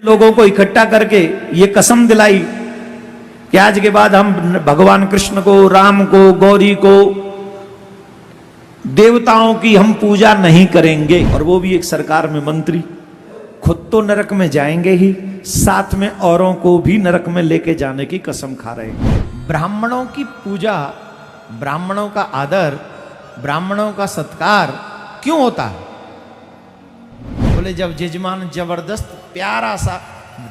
लोगों को इकट्ठा करके ये कसम दिलाई कि आज के बाद हम भगवान कृष्ण को, राम को, गौरी को, देवताओं की हम पूजा नहीं करेंगे। और वो भी एक सरकार में मंत्री। खुद तो नरक में जाएंगे ही, साथ में औरों को भी नरक में लेके जाने की कसम खा रहे हैं। ब्राह्मणों की पूजा, ब्राह्मणों का आदर, ब्राह्मणों का सत्कार क्यों होता है? बोले जब यजमान जबरदस्त प्यारा सा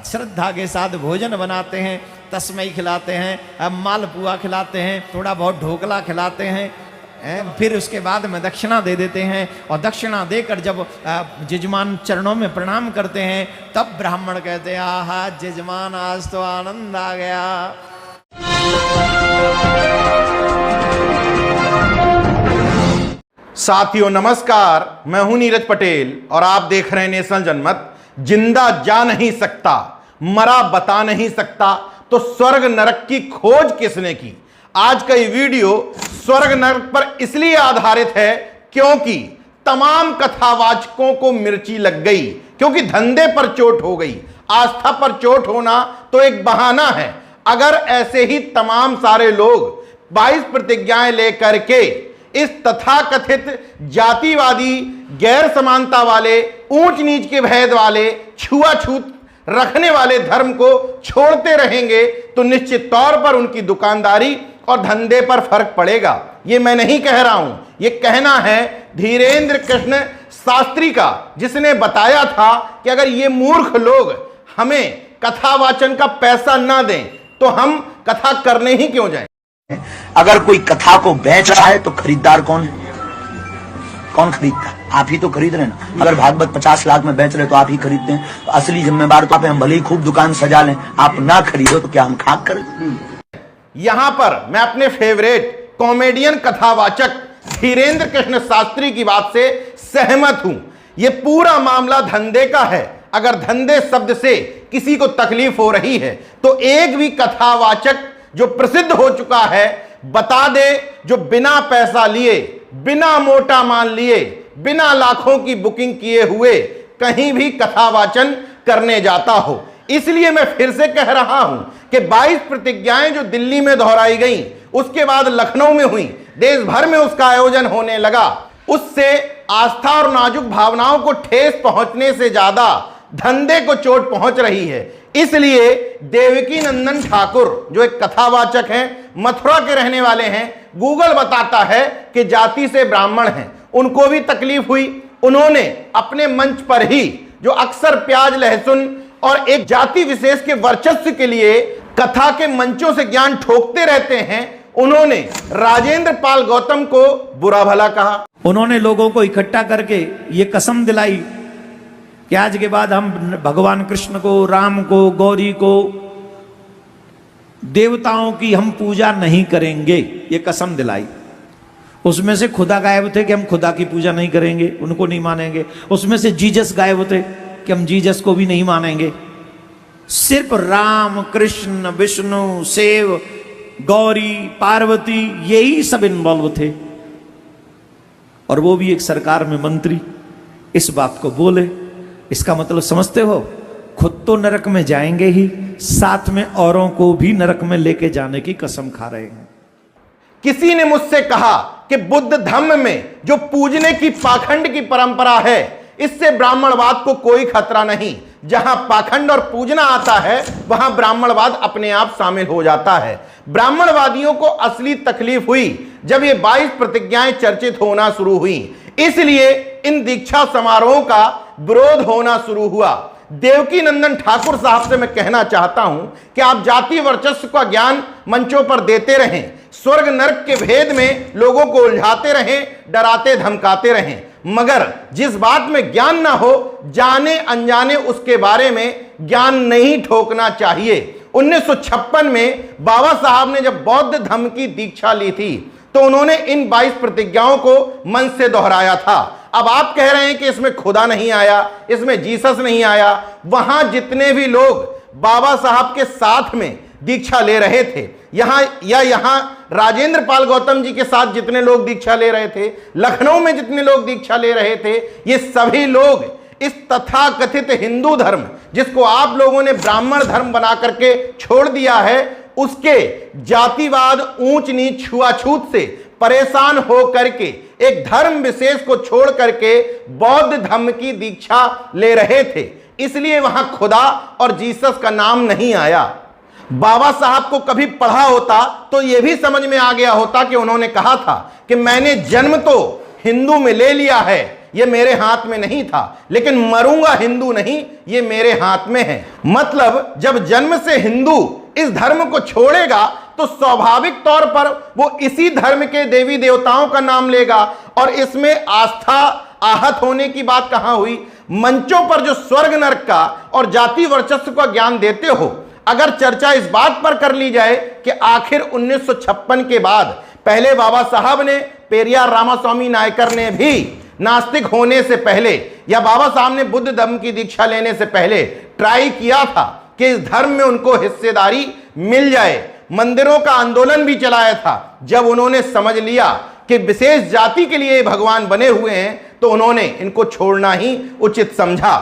श्रद्धा के साथ भोजन बनाते हैं, तस्मै खिलाते हैं, अब मालपुआ खिलाते हैं, थोड़ा बहुत ढोकला खिलाते हैं, फिर उसके बाद में दक्षिणा दे देते हैं। और दक्षिणा देकर जब यजमान चरणों में प्रणाम करते हैं, तब ब्राह्मण कहते हैं आहा यजमान आज तो आनंद आ गया। साथियों नमस्कार, मैं हूं नीरज पटेल और आप देख रहे हैं नेशनल जनमत। जिंदा जा नहीं सकता, मरा बता नहीं सकता, तो स्वर्ग नरक की खोज किसने की? आज का ये वीडियो स्वर्ग नरक पर इसलिए आधारित है क्योंकि तमाम कथावाचकों को मिर्ची लग गई, क्योंकि धंधे पर चोट हो गई। आस्था पर चोट होना तो एक बहाना है। अगर ऐसे ही तमाम सारे लोग 22 प्रतिज्ञाएं लेकर के इस तथाकथित जातिवादी, गैर समानता वाले, ऊंच नीच के भेद वाले, छुआछूत रखने वाले धर्म को छोड़ते रहेंगे तो निश्चित तौर पर उनकी दुकानदारी और धंधे पर फर्क पड़ेगा। ये मैं नहीं कह रहा हूं, ये कहना है धीरेन्द्र कृष्ण शास्त्री का, जिसने बताया था कि अगर ये मूर्ख लोग हमें कथावाचन का पैसा ना दें तो हम कथा करने ही क्यों जाएं। अगर कोई कथा को बेच रहा है तो खरीदार कौन है? कौन खरीदता है? आप ही तो खरीद रहे हैं ना। अगर भागवत 50 लाख में बेच रहे तो आप ही खरीदते हैं, तो असली जिम्मेदार तो आप हैं। हम भले ही खूब दुकान सजा लें, आप ना खरीदो तो क्या हम खाक करें? यहां पर मैं अपने फेवरेट कॉमेडियन कथावाचक धीरेन्द्र कृष्ण शास्त्री की बात से सहमत हूं। यह पूरा मामला धंधे का है। अगर धंधे शब्द से किसी को तकलीफ हो रही है तो एक भी कथावाचक जो प्रसिद्ध हो चुका है बता दे, जो बिना पैसा लिए, बिना मोटा मान लिए, बिना लाखों की बुकिंग किए हुए कहीं भी कथावाचन करने जाता हो। इसलिए मैं फिर से कह रहा हूं कि 22 प्रतिज्ञाएं जो दिल्ली में दोहराई गई, उसके बाद लखनऊ में हुई, देश भर में उसका आयोजन होने लगा, उससे आस्था और नाजुक भावनाओं को ठेस पहुंचने से ज्यादा धंधे को चोट पहुंच रही है। इसलिए देवकी नंदन ठाकुर जो एक कथावाचक हैं, मथुरा के रहने वाले हैं, गूगल बताता है कि जाति से ब्राह्मण हैं, उनको भी तकलीफ हुई। उन्होंने अपने मंच पर ही, जो अक्सर प्याज लहसुन और एक जाति विशेष के वर्चस्व के लिए कथा के मंचों से ज्ञान ठोकते रहते हैं, उन्होंने राजेंद्र पाल गौतम को बुरा भला कहा। उन्होंने लोगों को इकट्ठा करके ये कसम दिलाई कि आज के बाद हम भगवान कृष्ण को, राम को, गौरी को, देवताओं की हम पूजा नहीं करेंगे। ये कसम दिलाई। उसमें से खुदा गायब थे कि हम खुदा की पूजा नहीं करेंगे, उनको नहीं मानेंगे। उसमें से जीसस गायब थे कि हम जीसस को भी नहीं मानेंगे। सिर्फ राम, कृष्ण, विष्णु, शिव, गौरी, पार्वती, यही सब इन्वॉल्व थे। और वो भी एक सरकार में मंत्री इस बात को बोले। इसका मतलब समझते हो? खुद तो नरक में जाएंगे ही, साथ में औरों को भी नरक में लेके जाने की कसम खा रहे हैं। किसी ने मुझसे कहा कि बुद्ध धम्म में जो पूजने की पाखंड की परंपरा है, इससे ब्राह्मणवाद को कोई खतरा नहीं। जहां पाखंड और पूजना आता है वहां ब्राह्मणवाद अपने आप शामिल हो जाता है। ब्राह्मणवादियों को असली तकलीफ हुई जब ये 22 प्रतिज्ञाएं चर्चित होना शुरू हुई। इसलिए इन दीक्षा समारोहों का विरोध होना शुरू हुआ। देवकी नंदन ठाकुर साहब से मैं कहना चाहता हूं कि आप जाति वर्चस्व का ज्ञान मंचों पर देते रहें, स्वर्ग नरक के भेद में लोगों को उलझाते रहें, डराते धमकाते रहें, मगर जिस बात में ज्ञान ना हो, जाने अनजाने उसके बारे में ज्ञान नहीं ठोकना चाहिए। 1956 में बाबा साहब ने जब बौद्ध धर्म की दीक्षा ली थी तो उन्होंने इन 22 प्रतिज्ञाओं को मन से दोहराया था। अब आप कह रहे हैं कि इसमें खुदा नहीं आया, इसमें जीसस नहीं आया। वहां जितने भी लोग बाबा साहब के साथ में दीक्षा ले रहे थे, यहां राजेंद्र पाल गौतम जी के साथ जितने लोग दीक्षा ले रहे थे, लखनऊ में जितने लोग दीक्षा ले रहे थे, ये सभी लोग इस तथाकथित हिंदू धर्म, जिसको आप लोगों ने ब्राह्मण धर्म बना करके छोड़ दिया है, उसके जातिवाद, ऊंच नीच, छुआछूत से परेशान हो करके एक धर्म विशेष को छोड़ करके बौद्ध धर्म की दीक्षा ले रहे थे। इसलिए वहां खुदा और जीसस का नाम नहीं आया। बाबा साहब को कभी पढ़ा होता तो यह भी समझ में आ गया होता कि उन्होंने कहा था कि मैंने जन्म तो हिंदू में ले लिया है, यह मेरे हाथ में नहीं था, लेकिन मरूंगा हिंदू नहीं, यह मेरे हाथ में है। मतलब जब जन्म से हिंदू इस धर्म को छोड़ेगा तो स्वाभाविक तौर पर वो इसी धर्म के देवी देवताओं का नाम लेगा, और इसमें आस्था आहत होने की बात कहां हुई। मंचों पर जो स्वर्ग नरक का और जाति वर्चस्व का ज्ञान देते हो, अगर चर्चा इस बात पर कर ली जाए कि आखिर 1956 के बाद पहले बाबा साहब ने, पेरियार रामास्वामी नायकर ने भी नास्तिक होने से पहले या बाबा साहब ने बुद्ध धर्म की दीक्षा लेने से पहले ट्राई किया था कि इस धर्म में उनको हिस्सेदारी मिल जाए। मंदिरों का आंदोलन भी चलाया था। जब उन्होंने समझ लिया कि विशेष जाति के लिए भगवान बने हुए हैं तो उन्होंने इनको छोड़ना ही उचित समझा।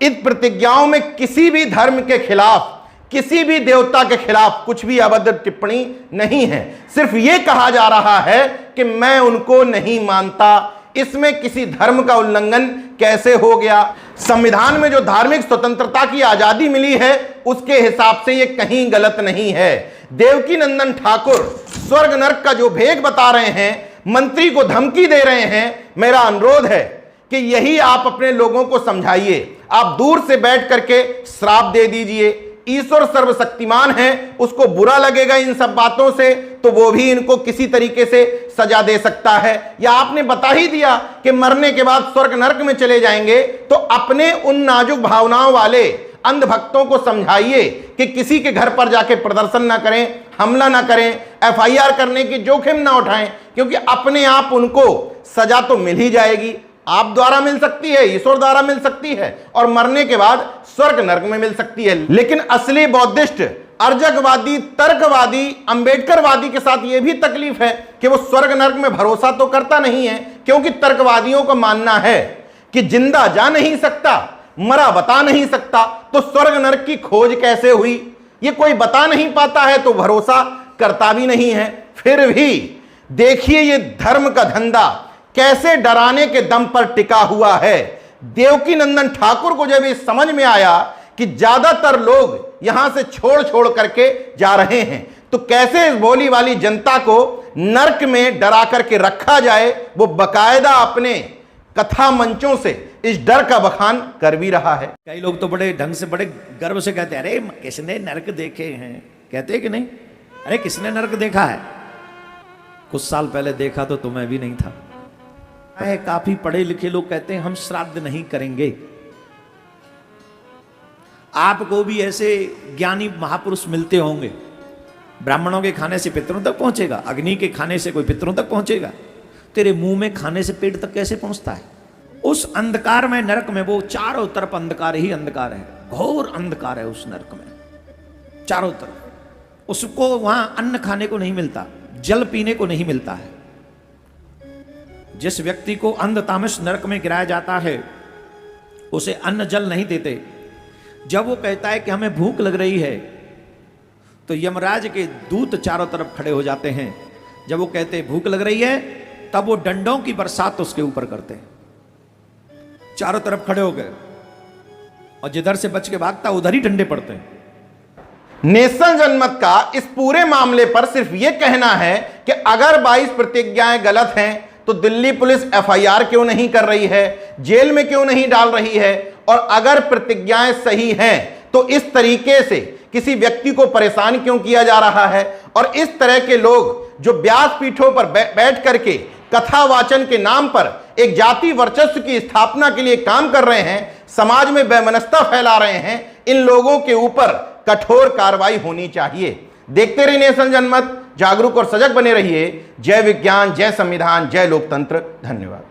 इन प्रतिज्ञाओं में किसी भी धर्म के खिलाफ, किसी भी देवता के खिलाफ कुछ भी अभद्र टिप्पणी नहीं है। सिर्फ यह कहा जा रहा है कि मैं उनको नहीं मानता। इसमें किसी धर्म का उल्लंघन कैसे हो गया? संविधान में जो धार्मिक स्वतंत्रता की आजादी मिली है उसके हिसाब से यह कहीं गलत नहीं है। देवकी नंदन ठाकुर स्वर्ग नरक का जो भेद बता रहे हैं, मंत्री को धमकी दे रहे हैं, मेरा अनुरोध है कि यही आप अपने लोगों को समझाइए। आप दूर से बैठ करके श्राप दे दीजिए। ईश्वर सर्वशक्तिमान है, उसको बुरा लगेगा इन सब बातों से तो वो भी इनको किसी तरीके से सजा दे सकता है। या आपने बता ही दिया कि मरने के बाद स्वर्ग नरक में चले जाएंगे, तो अपने उन नाजुक भावनाओं वाले अंध भक्तों को समझाइए कि किसी के घर पर जाके प्रदर्शन ना करें, हमला ना करें, एफआईआर करने की जोखिम ना उठाएं, क्योंकि अपने आप उनको सजा तो मिल ही जाएगी। आप द्वारा मिल सकती है, ईश्वर द्वारा मिल सकती है, और मरने के बाद स्वर्ग नरक में मिल सकती है। लेकिन असली बौद्धिस्ट, अर्जकवादी, तर्कवादी, अंबेडकरवादी के साथ यह भी तकलीफ है कि वो स्वर्ग नरक में भरोसा तो करता नहीं है, क्योंकि तर्कवादियों का मानना है कि जिंदा जा नहीं सकता, मरा बता नहीं सकता, तो स्वर्ग नरक की खोज कैसे हुई? ये कोई बता नहीं पाता है तो भरोसा करता भी नहीं है। फिर भी देखिए ये धर्म का धंधा कैसे डराने के दम पर टिका हुआ है। देवकी नंदन ठाकुर को जब ये समझ में आया कि ज्यादातर लोग यहां से छोड़ छोड़ करके जा रहे हैं, तो कैसे इस भोली वाली जनता को नरक में डरा करके रखा जाए, वो बकायदा अपने कथा मंचों से इस डर का बखान कर भी रहा है। कई लोग तो बड़े ढंग से, बड़े गर्व से कहते हैं, अरे किसने नरक देखे हैं? कहते हैं कि नहीं? अरे किसने नरक देखा है? कुछ साल पहले देखा तो तुम्हें भी नहीं था। काफी पढ़े लिखे लोग कहते हैं हम श्राद्ध नहीं करेंगे। आपको भी ऐसे ज्ञानी महापुरुष मिलते होंगे। ब्राह्मणों के खाने से पितरों तक पहुंचेगा, अग्नि के खाने से कोई पितरों तक पहुंचेगा, तेरे मुंह में खाने से पेट तक कैसे पहुंचता है? उस अंधकार में, नरक में, वो चारों तरफ अंधकार ही अंधकार है, घोर अंधकार है उस नरक में चारों तरफ। उसको वहां अन्न खाने को नहीं मिलता, जल पीने को नहीं मिलता है। जिस व्यक्ति को अंध तामस नरक में गिराया जाता है उसे अन्न जल नहीं देते। जब वो कहता है कि हमें भूख लग रही है तो यमराज के दूत चारों तरफ खड़े हो जाते हैं। जब वो कहते हैं भूख लग रही है तब वो डंडों की बरसात उसके ऊपर करते हैं, चारों तरफ खड़े हो गए, और जिधर से बच के भागता उधर ही डंडे पड़ते हैं। नेशनल जनमत का इस पूरे मामले पर सिर्फ यह कहना है कि अगर 22 प्रतिज्ञाएं गलत हैं तो दिल्ली पुलिस एफआईआर क्यों नहीं कर रही है, जेल में क्यों नहीं डाल रही है, और अगर प्रतिज्ञाएं सही हैं तो इस तरीके से किसी व्यक्ति को परेशान क्यों किया जा रहा है। और इस तरह के लोग जो व्यास पीठों पर बैठ करके कथा वाचन के नाम पर एक जाति वर्चस्व की स्थापना के लिए काम कर रहे हैं, समाज में वैमनस्यता फैला रहे हैं, इन लोगों के ऊपर कठोर कार्रवाई होनी चाहिए। देखते रहिए नेशनल जनमत, जागरूक और सजग बने रहिए। जय विज्ञान, जय संविधान, जय लोकतंत्र। धन्यवाद।